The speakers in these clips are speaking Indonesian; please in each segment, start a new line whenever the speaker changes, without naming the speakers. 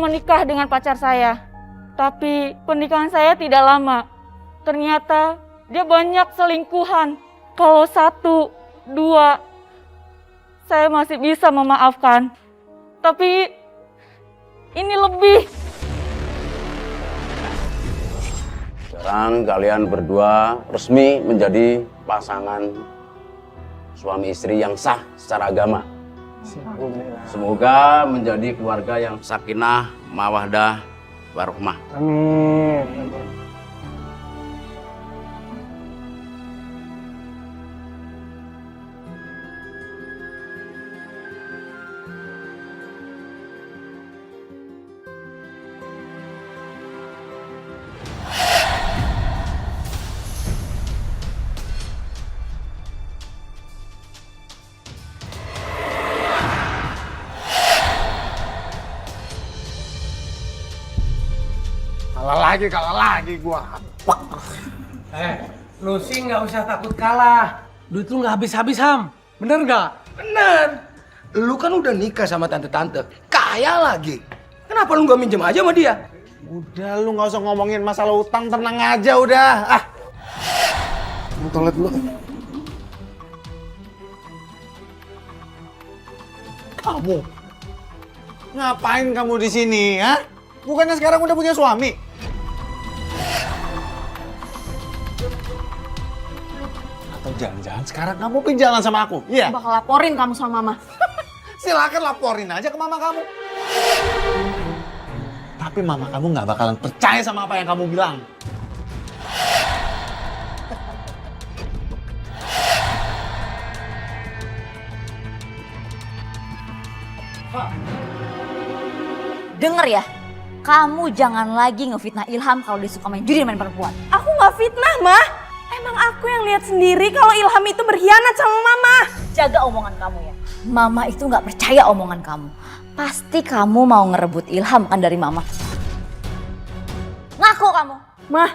menikah dengan pacar saya. Tapi pernikahan saya tidak lama. Ternyata dia banyak selingkuhan. Kalau 1, 2, saya masih bisa memaafkan. Tapi ini lebih.
Sekarang kalian berdua resmi menjadi pasangan suami istri yang sah secara agama. Semoga menjadi keluarga yang sakinah, mawaddah, warahmah.
Amin. Kalah lagi gua.
Lu sih nggak usah takut kalah. Duit lu nggak habis-habis, Ham. Bener nggak?
Bener. Lu kan udah nikah sama tante-tante. Kaya lagi. Kenapa lu nggak minjem aja sama dia?
Udah lu nggak usah ngomongin masalah utang, tenang aja udah. Mau toilet dulu. Kamu ngapain kamu di sini, ha? Bukannya sekarang udah punya suami? Atau jangan-jangan sekarang kamu pinjalan sama aku? Iya.
Bakal laporin kamu sama mama.
Silakan laporin aja ke mama kamu. Tapi mama kamu nggak bakalan percaya sama apa yang kamu bilang.
Dengar ya, kamu jangan lagi ngefitnah Ilham kalau dia suka main judi dan main perempuan.
Aku nggak fitnah, Ma. Emang aku yang lihat sendiri kalau Ilham itu berkhianat sama Mama.
Jaga omongan kamu ya. Mama itu nggak percaya omongan kamu. Pasti kamu mau ngerebut Ilham kan dari Mama. Ngaku kamu.
Mah,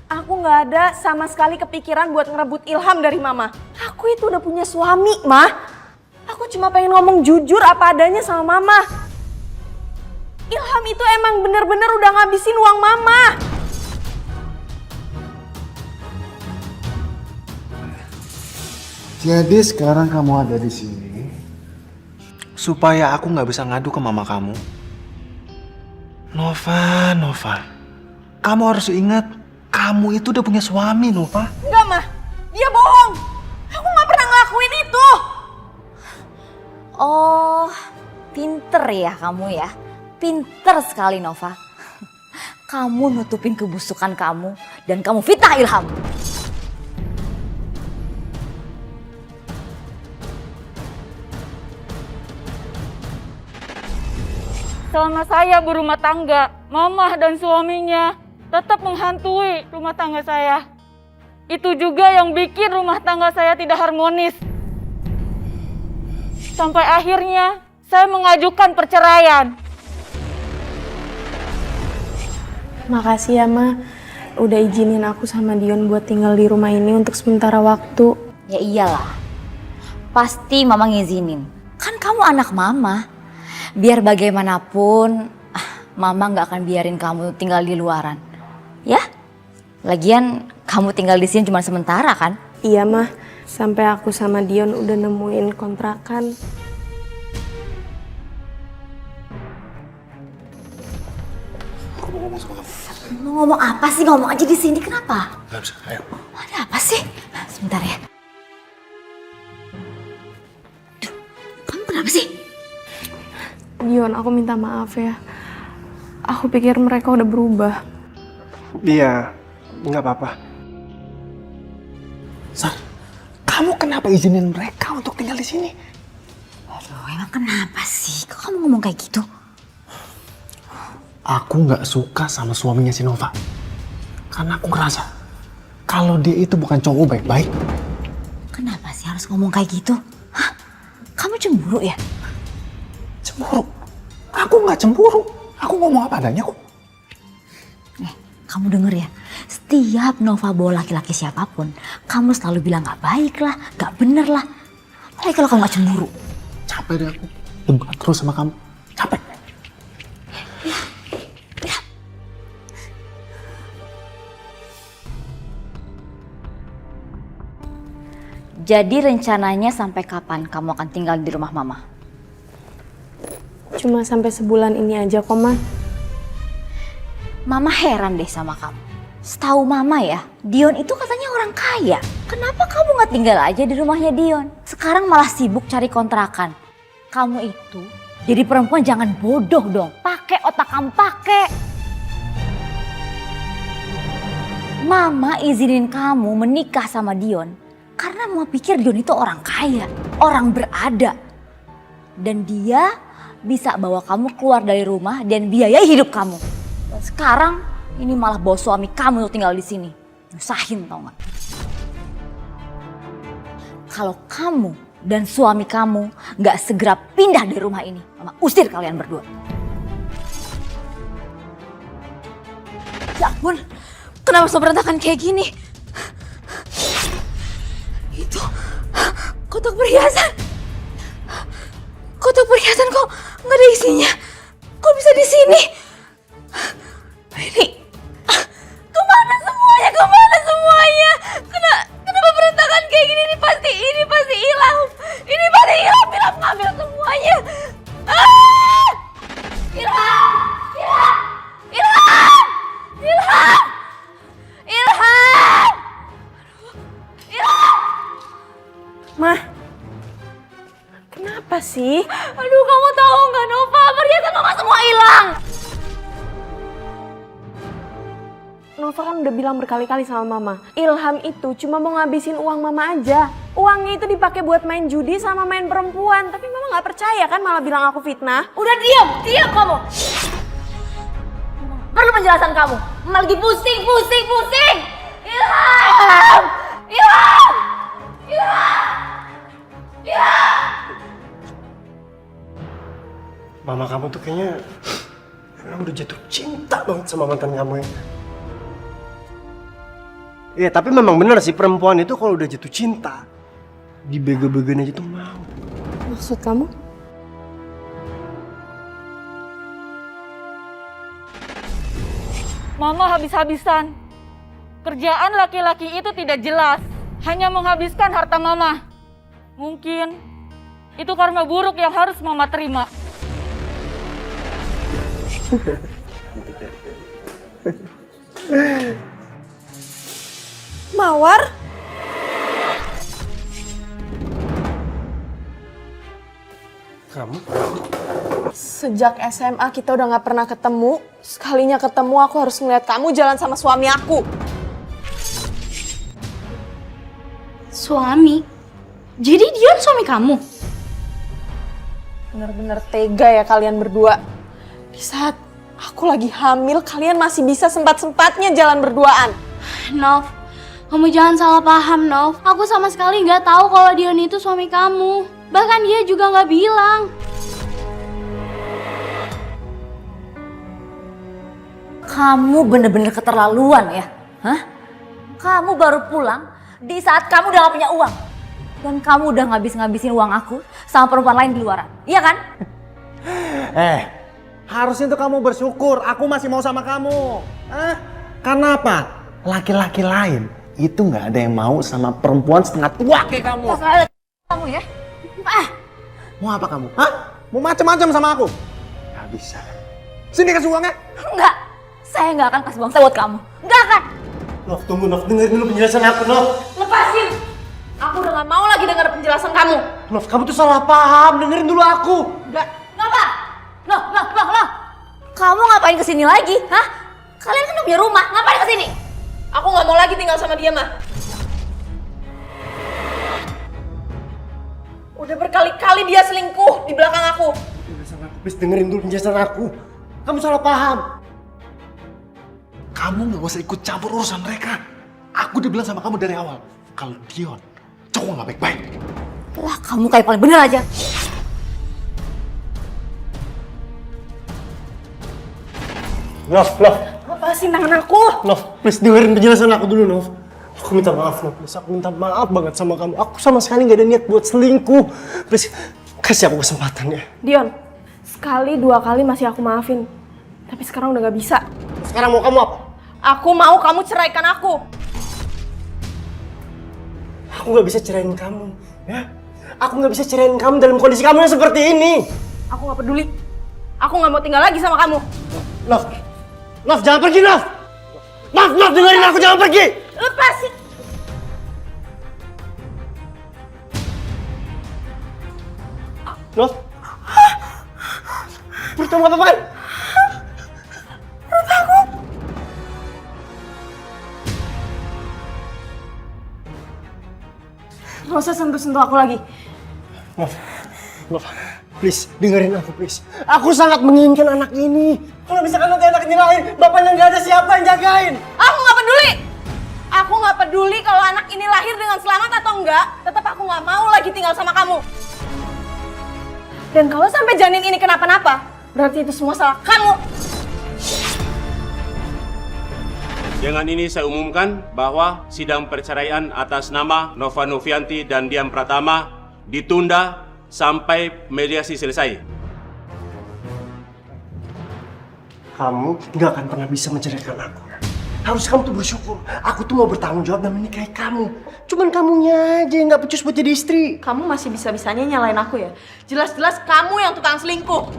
aku nggak ada sama sekali kepikiran buat ngerebut Ilham dari Mama. Aku itu udah punya suami, Mah. Aku cuma pengen ngomong jujur apa adanya sama Mama. Ilham itu emang bener-bener udah ngabisin uang Mama.
Jadi sekarang kamu ada di sini supaya aku nggak bisa ngadu ke mama kamu. Nova, kamu harus ingat, kamu itu udah punya suami, Nova.
Enggak, Mah. Dia bohong. Aku nggak pernah ngelakuin itu.
Oh, pinter ya kamu ya. Pinter sekali Nova. Kamu nutupin kebusukan kamu dan kamu fitnah Ilham.
Selama saya berumah tangga, Mama dan suaminya tetap menghantui rumah tangga saya. Itu juga yang bikin rumah tangga saya tidak harmonis. Sampai akhirnya saya mengajukan perceraian.
Makasih ya, Ma. Udah izinin aku sama Dion buat tinggal di rumah ini untuk sementara waktu.
Ya iyalah. Pasti Mama ngizinin. Kan kamu anak Mama. Biar bagaimanapun, Mama nggak akan biarin kamu tinggal di luaran. Ya? Lagian kamu tinggal di sini cuma sementara kan?
Iya, Ma. Sampai aku sama Dion udah nemuin kontrakan.
Mau ngomong apa sih? Ngomong aja di sini. Kenapa?
Nggak bisa, ayo.
Ada apa sih? Sebentar ya. Duh, kamu kenapa sih?
Dion, aku minta maaf ya. Aku pikir mereka udah berubah.
Iya, nggak apa-apa.
Sar, kamu kenapa izinin mereka untuk tinggal di sini?
Aduh, emang kenapa sih? Kok kamu ngomong kayak gitu?
Aku nggak suka sama suaminya si Nova. Karena aku ngerasa kalau dia itu bukan cowok baik-baik.
Kenapa sih harus ngomong kayak gitu? Hah? Kamu cemburu ya?
Cemburu? Aku nggak cemburu. Aku ngomong apa adanya kok.
Kamu denger ya, setiap Nova bawa laki-laki siapapun, kamu selalu bilang gak baik lah, gak bener lah. Apalagi kalau kamu gak cemburu.
Capek deh aku debat terus sama kamu. Capek.
Jadi rencananya sampai kapan kamu akan tinggal di rumah Mama?
Cuma sampai sebulan ini aja kok, Ma.
Mama heran deh sama kamu. Setahu Mama ya, Dion itu katanya orang kaya. Kenapa kamu nggak tinggal aja di rumahnya Dion? Sekarang malah sibuk cari kontrakan. Kamu itu jadi perempuan jangan bodoh dong. Pakai otak kamu, pakai. Mama izinin kamu menikah sama Dion karena Mama pikir Dion itu orang kaya, orang berada. Dan dia bisa bawa kamu keluar dari rumah dan biayai hidup kamu. Dan sekarang ini malah bawa suami kamu untuk tinggal di sini. Nyusahin tau gak? Kalau kamu dan suami kamu gak segera pindah dari rumah ini, Mama usir kalian berdua. Ya ampun, kenapa so berantakan kayak gini? Itu kotak perhiasan. Kotak perhiasan kok nggak ada isinya? Kok bisa di sini? Ini kemana semuanya? Kemana semuanya? Kenapa berantakan kayak gini? Ini pasti hilang. Ini pasti hilang. Hilang ngambil semuanya. Ah! Hilang! Hilang! Hilang! Hilang! Hilang! Hilang!
Ma, kenapa sih?
Aduh, kamu tahu nggak Nova? Perhiasan Mama semua hilang.
Nova kan udah bilang berkali-kali sama Mama, Ilham itu cuma mau ngabisin uang Mama aja. Uangnya itu dipakai buat main judi sama main perempuan. Tapi Mama nggak percaya kan, malah bilang aku fitnah.
Udah diam kamu. Perlu penjelasan kamu. Mama lagi pusing. Ilham! Ilham! Ilham! Ilham!
Mama kamu tuh kayaknya udah jatuh cinta banget sama mantan kamu ya. Iya, tapi memang bener sih perempuan itu kalau udah jatuh cinta dibego-begoin aja tuh mau.
Maksud kamu?
Mama habis-habisan. Kerjaan laki-laki itu tidak jelas. Hanya menghabiskan harta Mama. Mungkin itu karma buruk yang harus Mama terima.
Mawar?
Kamu?
Sejak SMA kita udah gak pernah ketemu. Sekalinya ketemu aku harus ngeliat kamu jalan sama suami aku.
Suami? Jadi Dion suami kamu?
Bener-bener tega ya kalian berdua. Di saat aku lagi hamil, kalian masih bisa sempat-sempatnya jalan berduaan.
Nov, kamu jangan salah paham, Nov. Aku sama sekali nggak tahu kalau Dion itu suami kamu. Bahkan dia juga nggak bilang.
Kamu bener-bener keterlaluan ya? Hah? Kamu baru pulang di saat kamu udah gak punya uang. Dan kamu udah ngabis-ngabisin uang aku sama perempuan lain di luaran. Iya kan?
Harusnya tuh kamu bersyukur aku masih mau sama kamu. Karena apa? Laki-laki lain itu nggak ada yang mau sama perempuan setengah tua kayak kamu.
Kamu ya?
Mau apa kamu? Hah? Mau macam-macam sama aku? Gak bisa. Sini kasih uangnya.
Enggak. Saya nggak akan kasih uang saya buat kamu. Nggak akan.
Nov, tunggu Nov, dengerin dulu penjelasan aku, Nov.
Lepasin! Aku udah gak mau lagi denger penjelasan kamu.
Nov, kamu tuh salah paham, dengerin dulu aku.
Enggak.
Nova! Loh. Kamu ngapain kesini lagi? Hah? Kalian kan udah punya rumah, ngapain kesini?
Aku gak mau lagi tinggal sama dia, Ma. Udah berkali-kali dia selingkuh di belakang aku.
Penjelasan aku, please dengerin dulu penjelasan aku. Kamu salah paham.
Kamu nggak usah ikut campur urusan mereka. Aku udah bilang sama kamu dari awal. Kalau Dion, cowok nggak baik-baik.
Lah kamu kayak paling bener aja.
Nov.
Lepasin tangan aku.
Nov, please dengerin penjelasan aku dulu, Nov. Aku minta maaf, Nov. Please, aku minta maaf banget sama kamu. Aku sama sekali gak ada niat buat selingkuh. Please, kasih aku kesempatan ya.
Dion, sekali dua kali masih aku maafin. Tapi sekarang udah gak bisa.
Sekarang mau kamu apa?
Aku mau kamu ceraikan aku.
Aku nggak bisa ceraiin kamu, ya. Aku nggak bisa ceraiin kamu dalam kondisi kamu yang seperti ini.
Aku nggak peduli. Aku nggak mau tinggal lagi sama kamu.
Nov, jangan pergi, Nov. Nov, dengerin aku, jangan pergi.
Lepasin.
Nov. Pertama apa-apaan?
Gak usah sentuh-sentuh aku lagi.
Nov, please, dengerin aku, please. Aku sangat menginginkan anak ini. Kalau misalkan nanti anak ini lahir, bapaknya nggak ada, siapa yang jagain?
Aku nggak peduli. Aku nggak peduli kalau anak ini lahir dengan selamat atau enggak. Tetap aku nggak mau lagi tinggal sama kamu. Dan kalau sampai janin ini kenapa-napa, berarti itu semua salah kamu.
Dengan ini saya umumkan bahwa sidang perceraian atas nama Nova Novianti dan Dian Pratama ditunda sampai mediasi selesai.
Kamu nggak akan pernah bisa menceraikan aku. Harus kamu tuh bersyukur. Aku tuh mau bertanggung jawab dan menikahi kamu. Cuman kamunya aja yang nggak becus buat jadi istri.
Kamu masih bisa-bisanya nyalain aku ya? Jelas-jelas kamu yang tukang selingkuh.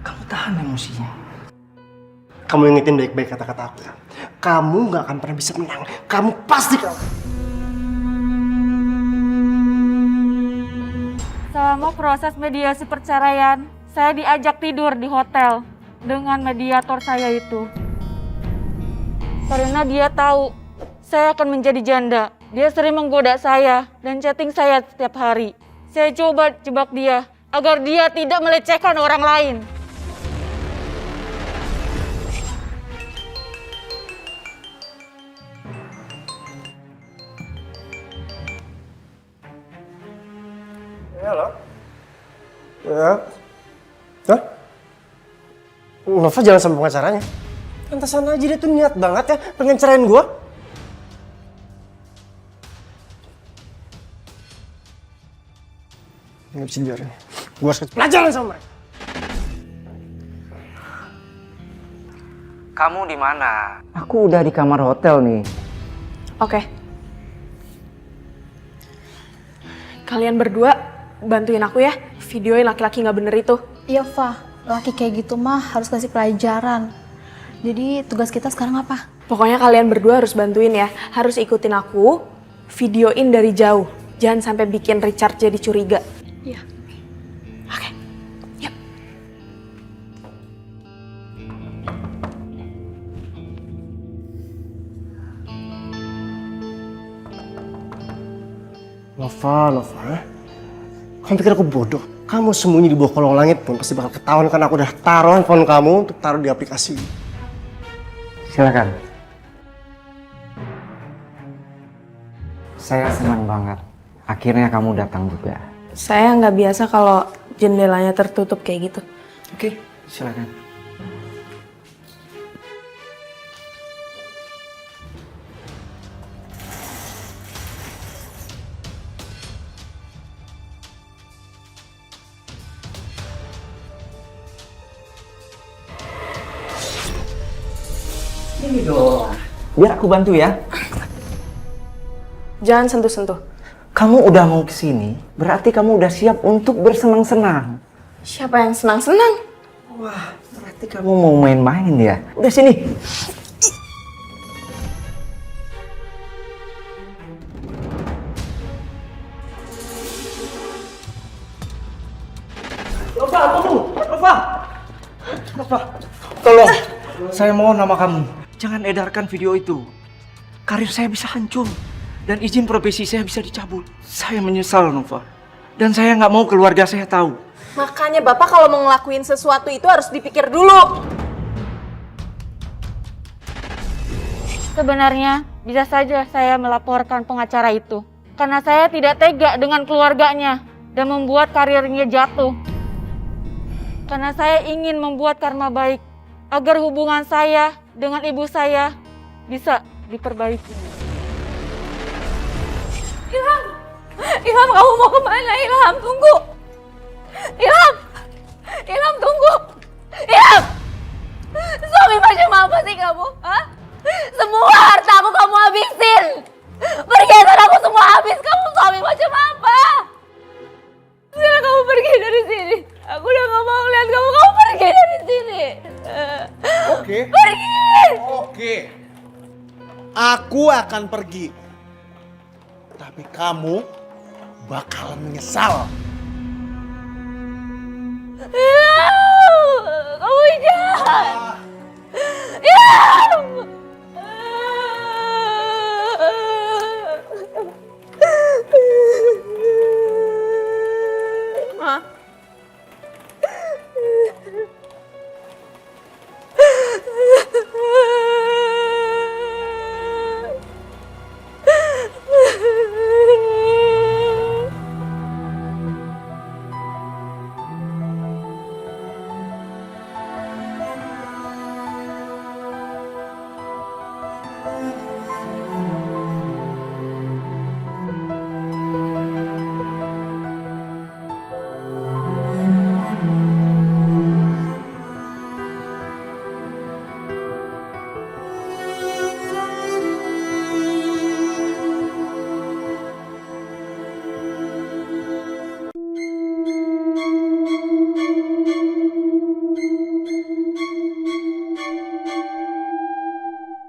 Kamu tahan emosinya.
Kamu ingetin baik-baik kata-kata aku ya. Kamu nggak akan pernah bisa menang. Kamu pasti kalah.
Selama proses mediasi perceraian, saya diajak tidur di hotel dengan mediator saya itu. Karena dia tahu saya akan menjadi janda. Dia sering menggoda saya dan chatting saya setiap hari. Saya coba jebak dia agar dia tidak melecehkan orang lain.
Halo? Ya? Hah? Nova jalan sama pengacaranya? Pantesan aja dia tuh niat banget ya pengen cerain gue. Nggak bisa biarin. Gue harus kasih pelajaran sama mereka.
Kamu di mana? Aku udah di kamar hotel nih.
Oke. Kalian berdua bantuin aku ya. Videoin laki-laki nggak bener itu.
Iya, Fa. Laki kayak gitu mah harus kasih pelajaran. Jadi tugas kita sekarang apa?
Pokoknya kalian berdua harus bantuin ya. Harus ikutin aku. Videoin dari jauh. Jangan sampai bikin Richard jadi curiga.
Iya.
Oke. Yuk.
Nova. Kamu pikir aku bodoh? Kamu sembunyi di bawah kolong langit pun pasti bakal ketahuan karena aku udah taruh handphone kamu untuk taruh di aplikasi.
Silakan. Saya senang banget. Akhirnya kamu datang juga.
Saya nggak biasa kalau jendelanya tertutup kayak gitu.
Oke, silakan. Ini dong. Biar aku bantu ya.
Jangan sentuh-sentuh.
Kamu udah mau kesini, berarti kamu udah siap untuk bersenang-senang.
Siapa yang senang-senang?
Wah, berarti kamu mau main-main ya? Udah sini. Nova, tolong. Saya mohon nama kamu. Jangan edarkan video itu. Karir saya bisa hancur. Dan izin profesi saya bisa dicabut. Saya menyesal, Nova. Dan saya nggak mau keluarga saya tahu.
Makanya Bapak kalau mau ngelakuin sesuatu itu harus dipikir dulu.
Sebenarnya bisa saja saya melaporkan pengacara itu. Karena saya tidak tega dengan keluarganya dan membuat karirnya jatuh. Karena saya ingin membuat karma baik agar hubungan saya dengan ibu saya bisa diperbaiki.
Ilham, kamu mau kemana? Ilham, tunggu. Ilham, tunggu. Ilham! Suami macam apa sih kamu? Hah? Semua harta aku kamu habisin. Perhiasan aku semua habis. Kamu
akan pergi. Tapi kamu bakalan menyesal.
Kamu jahat.
Ma.